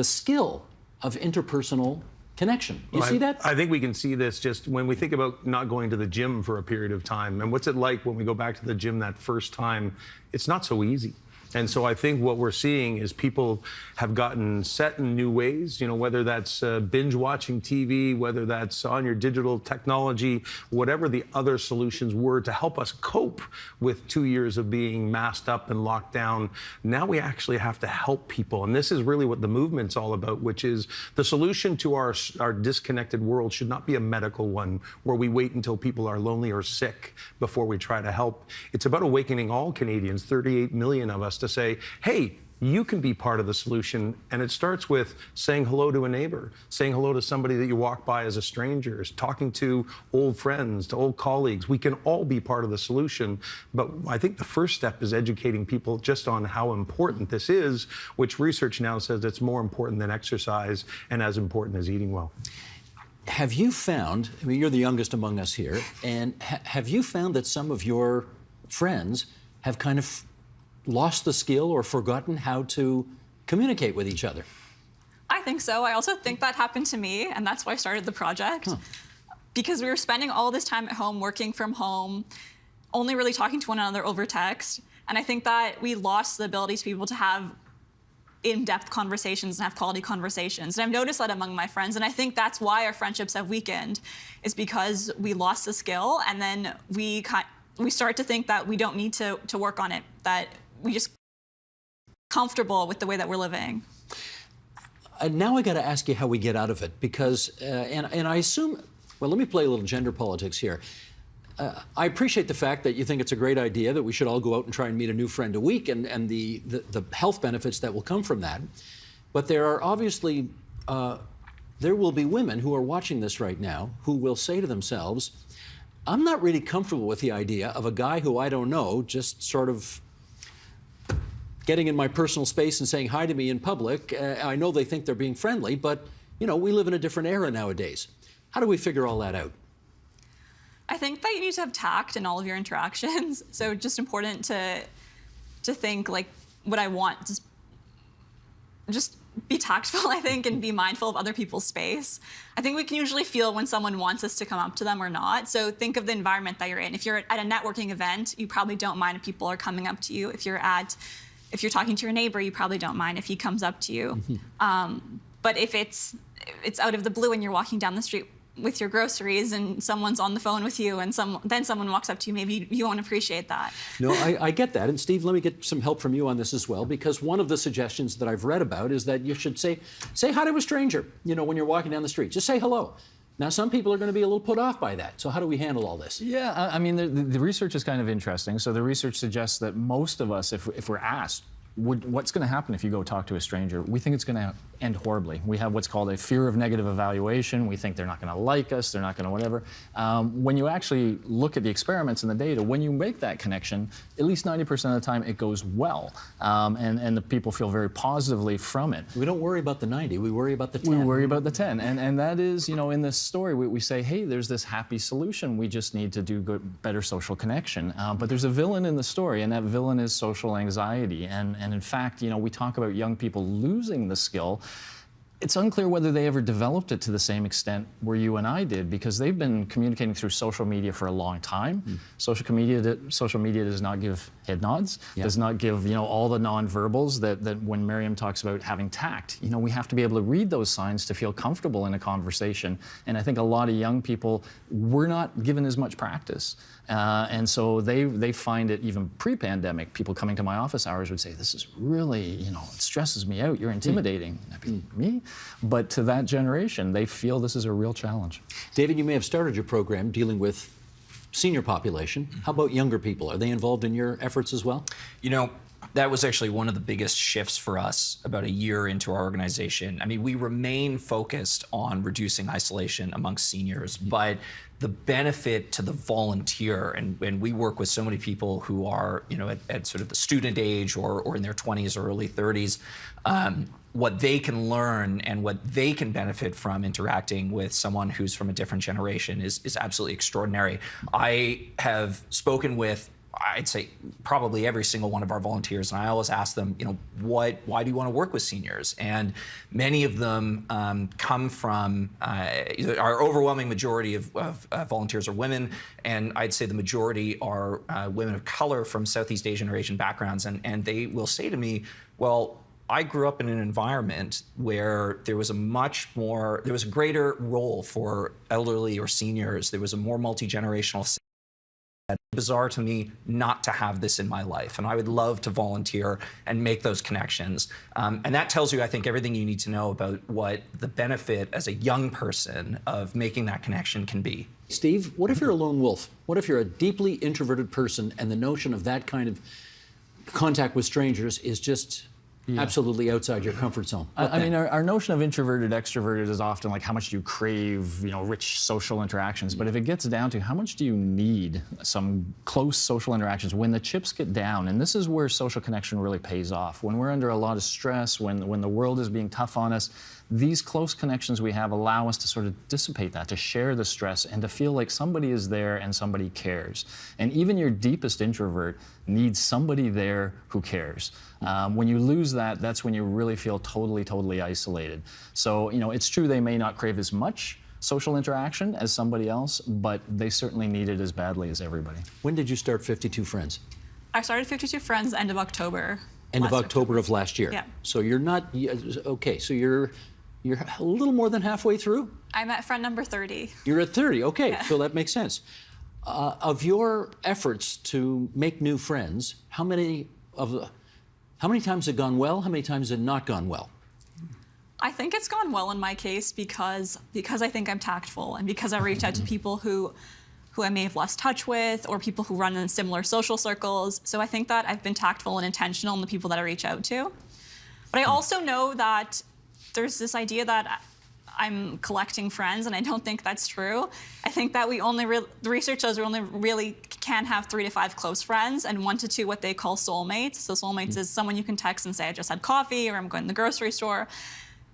skill of interpersonal connection. You see that? I think we can see this just when we think about not going to the gym for a period of time. And what's it like when we go back to the gym that first time? It's not so easy. And so I think what we're seeing is people have gotten set in new ways, you know, whether that's binge watching TV, whether that's on your digital technology, whatever the other solutions were to help us cope with 2 years of being masked up and locked down. Now we actually have to help people. And this is really what the movement's all about, which is the solution to our disconnected world should not be a medical one where we wait until people are lonely or sick before we try to help. It's about awakening all Canadians, 38 million of us, to say, hey, you can be part of the solution. And it starts with saying hello to a neighbor, saying hello to somebody that you walk by as a stranger, talking to old friends, to old colleagues. We can all be part of the solution. But I think the first step is educating people just on how important this is, which research now says it's more important than exercise and as important as eating well. Have you found, I mean, you're the youngest among us here, and have you found that some of your friends have kind of lost the skill or forgotten how to communicate with each other? I think so. I also think that happened to me, and that's why I started the project. Because we were spending all this time at home, working from home, only really talking to one another over text. And I think that we lost the ability to be able to have in-depth conversations and have quality conversations. And I've noticed that among my friends, and I think that's why our friendships have weakened, is because we lost the skill, and then we start to think that we don't need to work on it, that we just comfortable with the way that we're living. Now I got to ask you how we get out of it, because, and I assume, well, let me play a little gender politics here. I appreciate the fact that you think it's a great idea that we should all go out and try and meet a new friend a week, and the health benefits that will come from that. But there are obviously, there will be women who are watching this right now who will say to themselves, I'm not really comfortable with the idea of a guy who I don't know just sort of getting in my personal space and saying hi to me in public. I know they think they're being friendly, but, you know, we live in a different era nowadays. How do we figure all that out? I think that you need to have tact in all of your interactions. So just important to think, like, what I want, just be tactful, I think, and be mindful of other people's space. I think we can usually feel when someone wants us to come up to them or not. So think of the environment that you're in. If you're at a networking event, you probably don't mind if people are coming up to you. If you're talking to your neighbor, you probably don't mind if he comes up to you. But if it's out of the blue and you're walking down the street with your groceries and someone's on the phone with you and then someone walks up to you, maybe you won't appreciate that. No, I get that. And Steve, let me get some help from you on this as well, because one of the suggestions that I've read about is that you should say hi to a stranger, you know, when you're walking down the street. Just say hello. Now, some people are going to be a little put off by that. So how do we handle all this? Yeah, I mean, the research is kind of interesting. So the research suggests that most of us, if we're asked, what's going to happen if you go talk to a stranger? We think it's going to end horribly. We have what's called a fear of negative evaluation. We think they're not going to like us, they're not going to whatever. When you actually look at the experiments and the data, when you make that connection, at least 90% of the time it goes well, and the people feel very positively from it. We don't worry about the 90, we worry about the 10. We worry about the 10, and that is, you know, in this story, we say, hey, there's this happy solution, we just need to do better social connection. But there's a villain in the story, and that villain is social anxiety, and in fact, you know, we talk about young people losing the skill. It's unclear whether they ever developed it to the same extent where you and I did, because they've been communicating through social media for a long time. Social media does not give head nods, does not give, you know, all the nonverbals that when Miriam talks about having tact. You know, we have to be able to read those signs to feel comfortable in a conversation. And I think a lot of young people were not given as much practice. And so they find it, even pre-pandemic, people coming to my office hours would say, this is really, you know, it stresses me out, you're intimidating. I'd be, me? But to that generation, they feel this is a real challenge. David, you may have started your program dealing with senior population. How about younger people? Are they involved in your efforts as well? You know, that was actually one of the biggest shifts for us about a year into our organization. I mean, we remain focused on reducing isolation amongst seniors, but the benefit to the volunteer, and we work with so many people who are, you know, at sort of the student age or in their 20s or early 30s, what they can learn and what they can benefit from interacting with someone who's from a different generation is absolutely extraordinary. I have spoken with, I'd say, probably every single one of our volunteers, and I always ask them, you know, why do you want to work with seniors? And many of them come from, our overwhelming majority of volunteers are women, and I'd say the majority are women of color from Southeast Asian or Asian backgrounds, and they will say to me, well, I grew up in an environment where there was a greater role for elderly or seniors. There was a more multi-generational. It's bizarre to me not to have this in my life, and I would love to volunteer and make those connections. And that tells you, I think, everything you need to know about what the benefit as a young person of making that connection can be. Steve, what if you're a lone wolf? What if you're a deeply introverted person and the notion of that kind of contact with strangers is just absolutely outside your comfort zone? I mean, our notion of introverted, extroverted is often like how much do you crave, you know, rich social interactions. But if it gets down to how much do you need some close social interactions when the chips get down, and this is where social connection really pays off. When we're under a lot of stress, when the world is being tough on us, these close connections we have allow us to sort of dissipate that, to share the stress, and to feel like somebody is there and somebody cares. And even your deepest introvert needs somebody there who cares. When you lose that, that's when you really feel totally isolated. So, you know, it's true they may not crave as much social interaction as somebody else, but they certainly need it as badly as everybody. When did you start 52 Friends? I started 52 Friends end of October. End of October of last year. Yeah. So you're not, okay, so you're a little more than halfway through? I'm at friend number 30. You're at 30, okay, Yeah. so that makes sense. Of your efforts to make new friends, how many times have gone well? How many times have not gone well? I think it's gone well in my case because I think I'm tactful, and because I reach out to people who I may have lost touch with, or people who run in similar social circles. So I think that I've been tactful and intentional in the people that I reach out to. But I also know that there's this idea that I'm collecting friends, and I don't think that's true. I think that the research shows we only really can have 3 to 5 close friends, and 1 to 2 what they call soulmates. So soulmates is someone you can text and say, I just had coffee, or I'm going to the grocery store.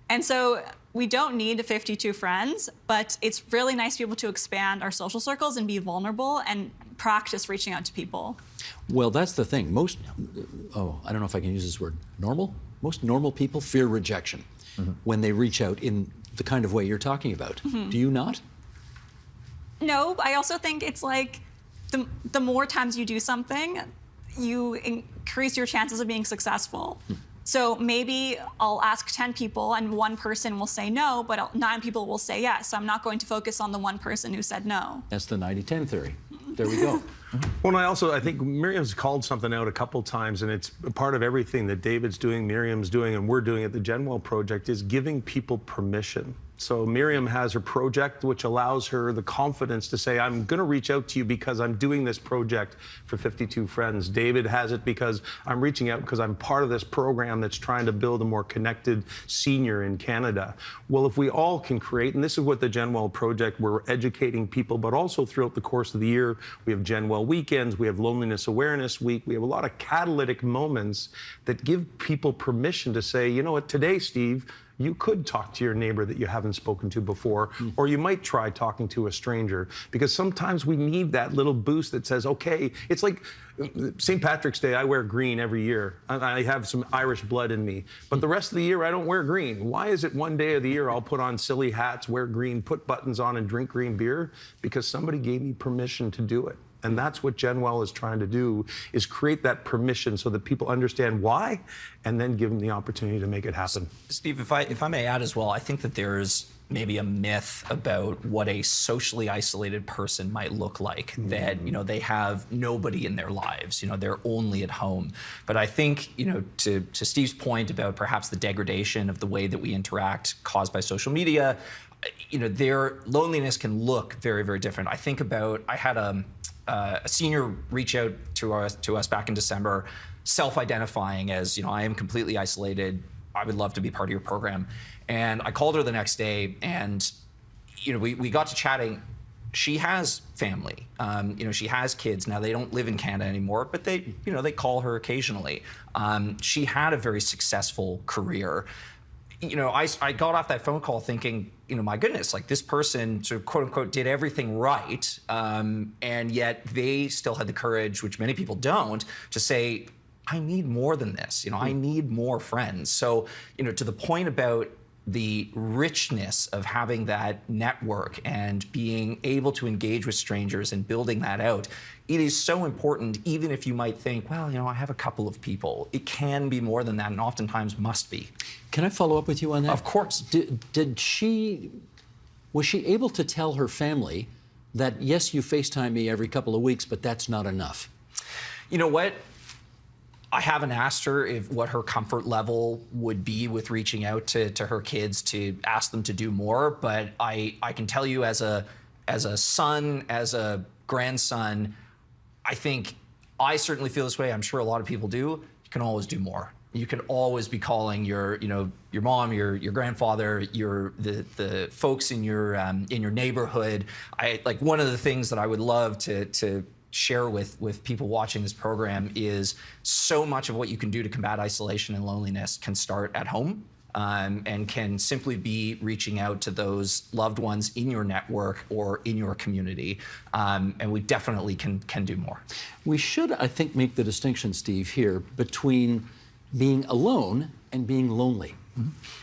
And so we don't need 52 friends, but it's really nice to be able to expand our social circles and be vulnerable and practice reaching out to people. Well, that's the thing. Most, I don't know if I can use this word, most normal people fear rejection when they reach out in the kind of way you're talking about. Do you not? No, I also think it's like the more times you do something, you increase your chances of being successful. So maybe I'll ask 10 people and 1 person will say no, but 9 people will say yes. So I'm not going to focus on the 1 person who said no. That's the 90-10 theory. There we go. Well, I think Miriam's called something out a couple times, and it's part of everything that David's doing, Miriam's doing, and we're doing at the Genwell Project is giving people permission. So Miriam has her project, which allows her the confidence to say, I'm going to reach out to you because I'm doing this project for 52 friends. David has it because I'm reaching out because I'm part of this program that's trying to build a more connected senior in Canada. Well, if we all can create, and this is what the GenWell project, we're educating people, but also throughout the course of the year, we have GenWell weekends, we have Loneliness Awareness Week, we have a lot of catalytic moments that give people permission to say, you know what, today, Steve, you could talk to your neighbor that you haven't spoken to before, or you might try talking to a stranger, because sometimes we need that little boost that says, okay, it's like St. Patrick's Day, I wear green every year. I have some Irish blood in me, but the rest of the year I don't wear green. Why is it one day of the year I'll put on silly hats, wear green, put buttons on, and drink green beer? Because somebody gave me permission to do it. And that's what GenWell is trying to do, is create that permission so that people understand why, and then give them the opportunity to make it happen. Steve, if I may add as well, I think that there's maybe a myth about what a socially isolated person might look like, that, they have nobody in their lives, they're only at home. But I think, to Steve's point about perhaps the degradation of the way that we interact caused by social media, their loneliness can look very, very different. I think about, I had a senior reach out to us back in December, self-identifying as, I am completely isolated. I would love to be part of your program. And I called her the next day, and we got to chatting. She has family. She has kids. Now, they don't live in Canada anymore, but they call her occasionally. She had a very successful career. I got off that phone call thinking, my goodness, like, this person sort of quote unquote did everything right, and yet they still had the courage, which many people don't, to say, I need more than this. I need more friends. So, to the point about the richness of having that network and being able to engage with strangers and building that out, it is so important, even if you might think, well, I have a couple of people. It can be more than that, and oftentimes must be. Can I follow up with you on that? Of course. Was she able to tell her family that, yes, you FaceTime me every couple of weeks, but that's not enough? You know what? I haven't asked her what her comfort level would be with reaching out to her kids to ask them to do more, but I can tell you, as a son, as a grandson, I think I certainly feel this way. I'm sure a lot of people do. You can always do more. You can always be calling your mom, your grandfather, the folks in your neighborhood. One of the things that I would love to share with people watching this program is, so much of what you can do to combat isolation and loneliness can start at home, and can simply be reaching out to those loved ones in your network or in your community. And we definitely can do more. We should, I think, make the distinction, Steve, here between being alone and being lonely.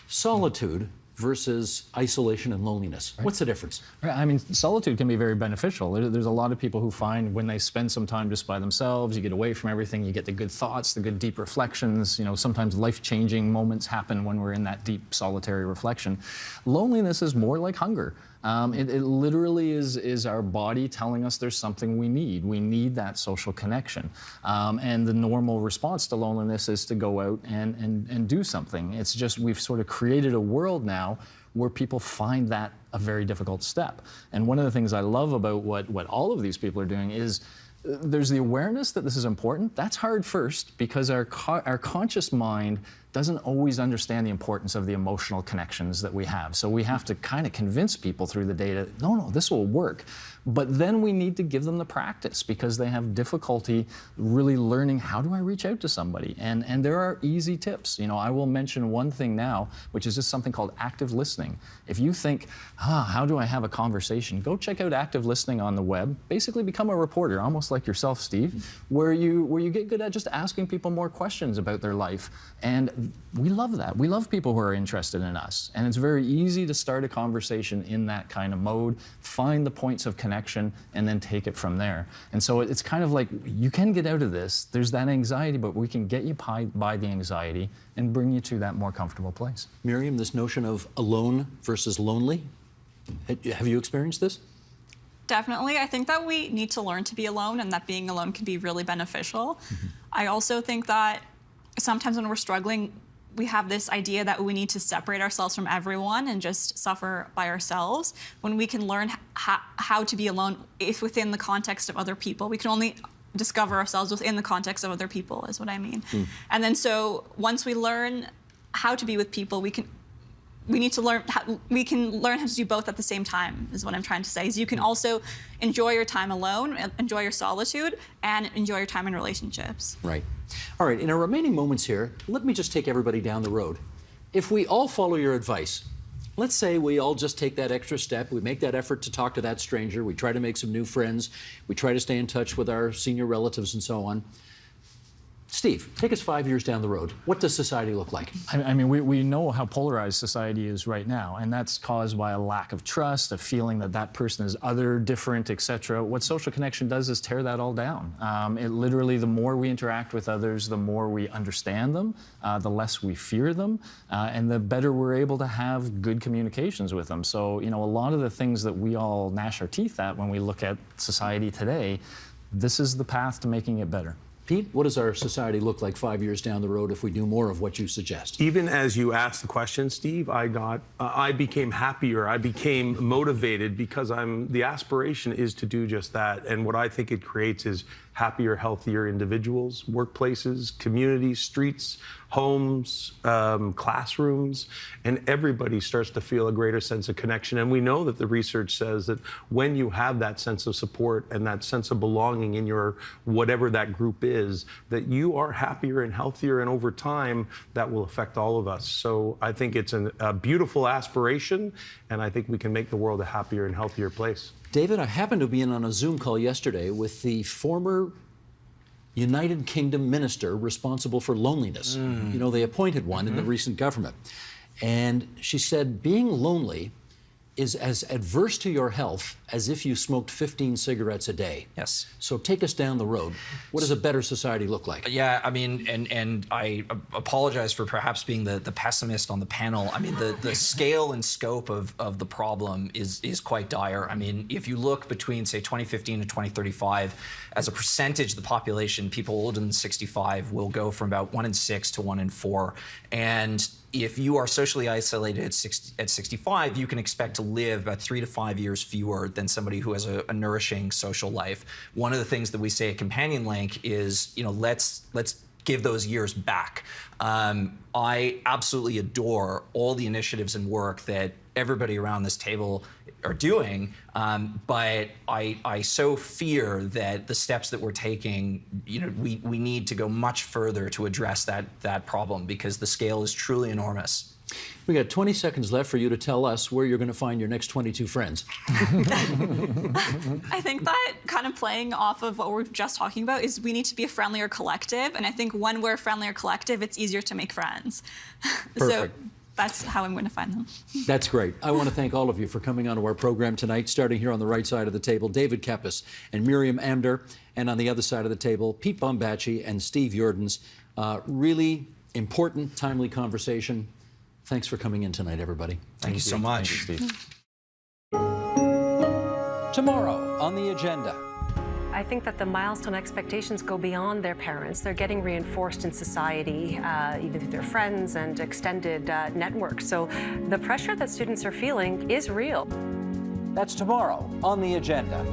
Solitude versus isolation and loneliness. Right. What's the difference? Right. I mean, solitude can be very beneficial. There's a lot of people who find when they spend some time just by themselves, you get away from everything, you get the good thoughts, the good deep reflections. Sometimes life-changing moments happen when we're in that deep solitary reflection. Loneliness is more like hunger. It literally is our body telling us there's something we need. We need that social connection. And the normal response to loneliness is to go out and do something. It's just we've sort of created a world now where people find that a very difficult step. And one of the things I love about what all of these people are doing is there's the awareness that this is important. That's hard first, because our conscious mind doesn't always understand the importance of the emotional connections that we have. So we have to kind of convince people through the data, no, this will work. But then we need to give them the practice, because they have difficulty really learning, how do I reach out to somebody? And there are easy tips. I will mention one thing now, which is just something called active listening. If you think, how do I have a conversation? Go check out active listening on the web. Basically become a reporter, almost like yourself, Steve, where you get good at just asking people more questions about their life. And we love that. We love people who are interested in us. And it's very easy to start a conversation in that kind of mode, find the points of connection, and then take it from there. And so it's kind of like, you can get out of this. There's that anxiety, but we can get you by the anxiety and bring you to that more comfortable place. Miriam, this notion of alone versus lonely, have you experienced this? Definitely. I think that we need to learn to be alone, and that being alone can be really beneficial. I also think that sometimes when we're struggling we have this idea that we need to separate ourselves from everyone and just suffer by ourselves, when we can learn how to be alone if within the context of other people. We can only discover ourselves within the context of other people, is what I mean. And then so once we learn how to be with people, we can learn how to do both at the same time, is what I'm trying to say. Is you can also enjoy your time alone, enjoy your solitude, and enjoy your time in relationships. Right. All right, in our remaining moments here, let me just take everybody down the road. If we all follow your advice, let's say we all just take that extra step, we make that effort to talk to that stranger, we try to make some new friends, we try to stay in touch with our senior relatives and so on. Steve, take us 5 years down the road. What does society look like? I mean, we know how polarized society is right now, and that's caused by a lack of trust, a feeling that that person is other, different, etc. What social connection does is tear that all down. It literally, the more we interact with others, the more we understand them, the less we fear them, and the better we're able to have good communications with them. So, you know, a lot of the things that we all gnash our teeth at when we look at society today, this is the path to making it better. Pete, what does our society look like 5 years down the road if we do more of what you suggest? Even as you asked the question, Steve, I became happier. I became motivated because the aspiration is to do just that. And what I think it creates is happier, healthier individuals, workplaces, communities, streets, homes, classrooms, and everybody starts to feel a greater sense of connection. And we know that the research says that when you have that sense of support and that sense of belonging in your whatever that group is, that you are happier and healthier, and over time that will affect all of us. So I think it's a beautiful aspiration, and I think we can make the world a happier and healthier place. David, I happened to be in on a Zoom call yesterday with the former United Kingdom minister responsible for loneliness. You know, they appointed one in the recent government. And she said being lonely is as adverse to your health as if you smoked 15 cigarettes a day. Yes. So take us down the road. What does a better society look like? Yeah, I mean, and I apologize for perhaps being the pessimist on the panel. I mean, the scale and scope of the problem is quite dire. I mean, if you look between, say, 2015 to 2035, as a percentage of the population, people older than 65 will go from about 1 in 6 to 1 in 4. And if you are socially isolated at 65, you can expect to live about 3 to 5 years fewer than somebody who has a nourishing social life. One of the things that we say at Companion Link is, you know, let's give those years back. I absolutely adore all the initiatives and work that everybody around this table are doing, but I so fear that the steps that we're taking, you know, we need to go much further to address that problem, because the scale is truly enormous. We got 20 seconds left for you to tell us where you're going to find your next 22 friends. I think that kind of playing off of what we're just talking about is we need to be a friendlier collective. And I think when we're a friendlier collective, it's easier to make friends. Perfect. So that's how I'm going to find them. That's great. I want to thank all of you for coming onto our program tonight, starting here on the right side of the table, David Kepis and Miriam Amder, and on the other side of the table, Pete Bombaci and Steve Jordans. Really important, timely conversation. Thanks for coming in tonight, everybody. Thank you so much. Thank you, Steve. Tomorrow on the agenda. I think that the milestone expectations go beyond their parents. They're getting reinforced in society, even through their friends and extended networks. So the pressure that students are feeling is real. That's tomorrow on the agenda.